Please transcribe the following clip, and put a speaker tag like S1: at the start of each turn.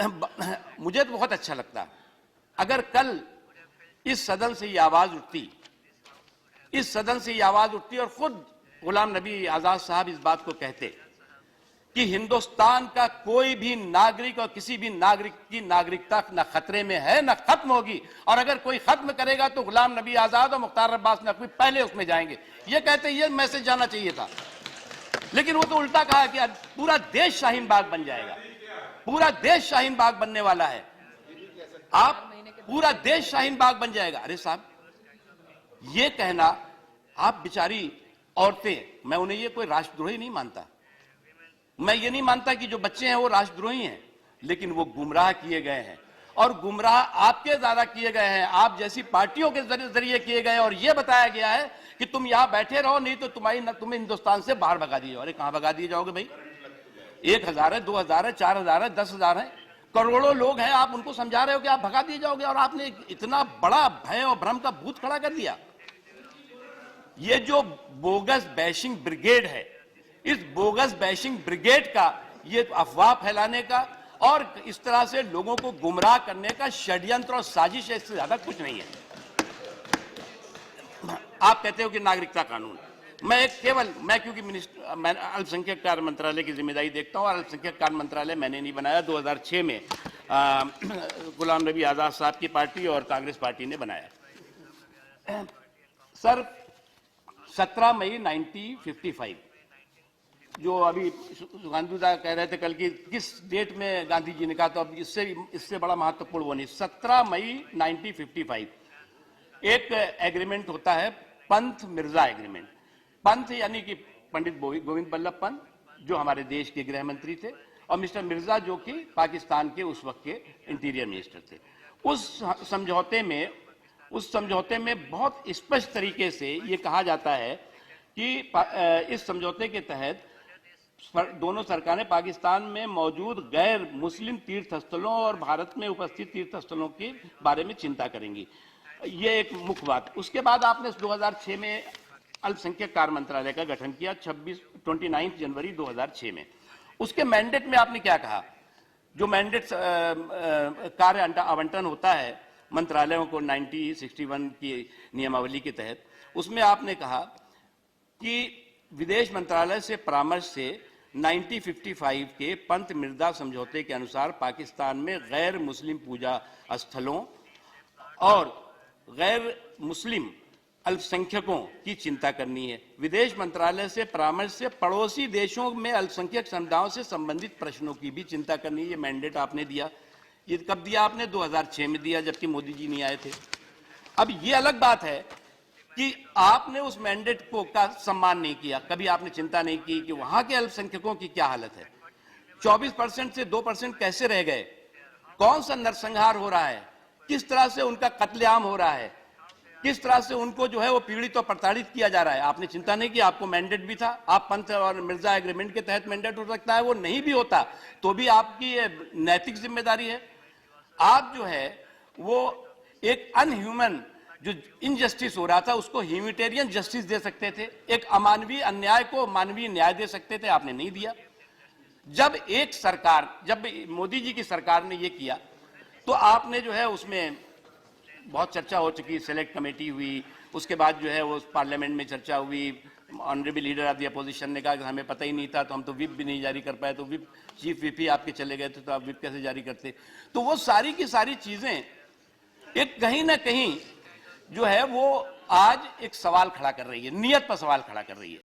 S1: मुझे तो बहुत अच्छा लगता अगर कल इस सदन से ये आवाज उठती, और खुद गुलाम नबी आजाद साहब इस बात को कहते कि हिंदुस्तान का कोई भी नागरिक और किसी भी नागरिक की नागरिकता न खतरे में है न खत्म होगी, और अगर कोई खत्म करेगा तो गुलाम नबी आजाद और मुख्तार अब्बास नकवी पहले उसमें जाएंगे। ये कहते ये मैसेज जाना चाहिए था, लेकिन वो तो उल्टा कहा कि पूरा देश शाहीन बाग बन जाएगा। पूरा देश शाहीन बाग बनने वाला है। आप पूरा देश शाहीन बाग बन जाएगा। अरे साहब, ये कहना, आप बेचारी औरतें, मैं उन्हें ये कोई राष्ट्रद्रोही नहीं मानता, मैं ये नहीं मानता कि जो बच्चे हैं वो राष्ट्रद्रोही हैं, लेकिन वो गुमराह किए गए हैं, और गुमराह आपके द्वारा किए गए हैं, आप जैसी पार्टियों के जरिए किए गए, और ये बताया गया है कि तुम यहां बैठे रहो, नहीं तो तुम्हें हिंदुस्तान से बाहर भगा दिए। अरे कहां भगा दिए जाओगे भाई? 1000 है, 2000 है, 4000 है, 10,000 है, करोड़ों लोग हैं, आप उनको समझा रहे हो कि आप भगा दिए जाओगे, और आपने इतना बड़ा भय और भ्रम का भूत खड़ा कर दिया। ये जो बोगस बैशिंग ब्रिगेड है, इस बोगस बैशिंग ब्रिगेड का, ये अफवाह फैलाने का और इस तरह से लोगों को गुमराह करने का षड्यंत्र और साजिश है, इससे ज्यादा कुछ नहीं है। आप कहते हो कि नागरिकता कानून, मैं क्योंकि मैं अल्पसंख्यक कार्य मंत्रालय की जिम्मेदारी देखता हूं, और अल्पसंख्यक कार्य मंत्रालय मैंने नहीं बनाया, 2006 में गुलाम नबी आजाद साहब की पार्टी और कांग्रेस पार्टी ने बनाया। सर, 17 मई 1955, जो अभी गांधी साहब कह रहे थे कल की किस डेट में गांधी जी ने कहा, तो अब इससे बड़ा महत्वपूर्ण वो नहीं। 17 मई 1955 एक एग्रीमेंट होता है, पंत मिर्जा एग्रीमेंट। पंत यानी कि पंडित गोविंद बल्लभ पंत, जो हमारे देश के गृह मंत्री थे, और मिस्टर मिर्जा, जो कि पाकिस्तान के उस वक्त के इंटीरियर मिनिस्टर थे। उस समझौते में बहुत स्पष्ट तरीके से ये कहा जाता है कि इस समझौते के तहत दोनों सरकारें पाकिस्तान में मौजूद गैर मुस्लिम तीर्थ स्थलों और भारत में उपस्थित तीर्थ स्थलों के बारे में चिंता करेंगी। ये एक मुख्य बात। उसके बाद आपने 2006 में अल्पसंख्यक कार्य मंत्रालय का गठन किया, 29 जनवरी 2006 में। उसके मैंडेट में आपने क्या कहा? जो मैंडेट कार्य आवंटन होता है मंत्रालयों को 1961 की नियमावली के तहत, उसमें आपने कहा कि विदेश मंत्रालय से परामर्श से 1955 के पंत मिर्जा समझौते के अनुसार पाकिस्तान में गैर मुस्लिम पूजा स्थलों और गैर मुस्लिम अल्पसंख्यकों की चिंता करनी है। विदेश मंत्रालय से परामर्श से पड़ोसी देशों में अल्पसंख्यक समुदायों से संबंधित प्रश्नों की भी चिंता करनी है। ये मैंडेट आपने दिया। ये कब दिया आपने? 2006 में दिया, जबकि मोदी जी नहीं आए थे। अब ये अलग बात है कि आपने उस मैंडेट को का सम्मान नहीं किया, कभी आपने चिंता नहीं की कि वहां के अल्पसंख्यकों की क्या हालत है। 24% से 2% कैसे रह गए? कौन सा नरसंहार हो रहा है? किस तरह से उनका कत्लेआम हो रहा है? किस तरह से उनको जो है वो पीड़ित और प्रताड़ित किया जा रहा है? आपने चिंता नहीं की। आपको मैंडेट भी था। आप पंत और मिर्जा एग्रीमेंट के तहत मैंडेट हो सकता है, वो नहीं भी होता तो भी आपकी नैतिक जिम्मेदारी है। आप जो है वो एक अनह्यूमन जो इनजस्टिस हो रहा था उसको ह्यूमैनिटेरियन जस्टिस दे सकते थे, एक अमानवीय अन्याय को मानवीय न्याय दे सकते थे, आपने नहीं दिया। जब मोदी जी की सरकार ने ये किया तो आपने जो है उसमें बहुत चर्चा हो चुकी, सेलेक्ट कमेटी हुई, उसके बाद जो है वो पार्लियामेंट में चर्चा हुई। Honourable leader of the opposition ने कहा कि हमें पता ही नहीं था, तो हम तो विप भी नहीं जारी कर पाए, तो विप चीफ विप ही आपके चले गए थे, तो आप विप कैसे जारी करते? तो वो सारी की सारी चीजें एक कहीं ना कहीं जो है वो आज एक सवाल खड़ा कर रही है, नियत पर सवाल खड़ा कर रही है।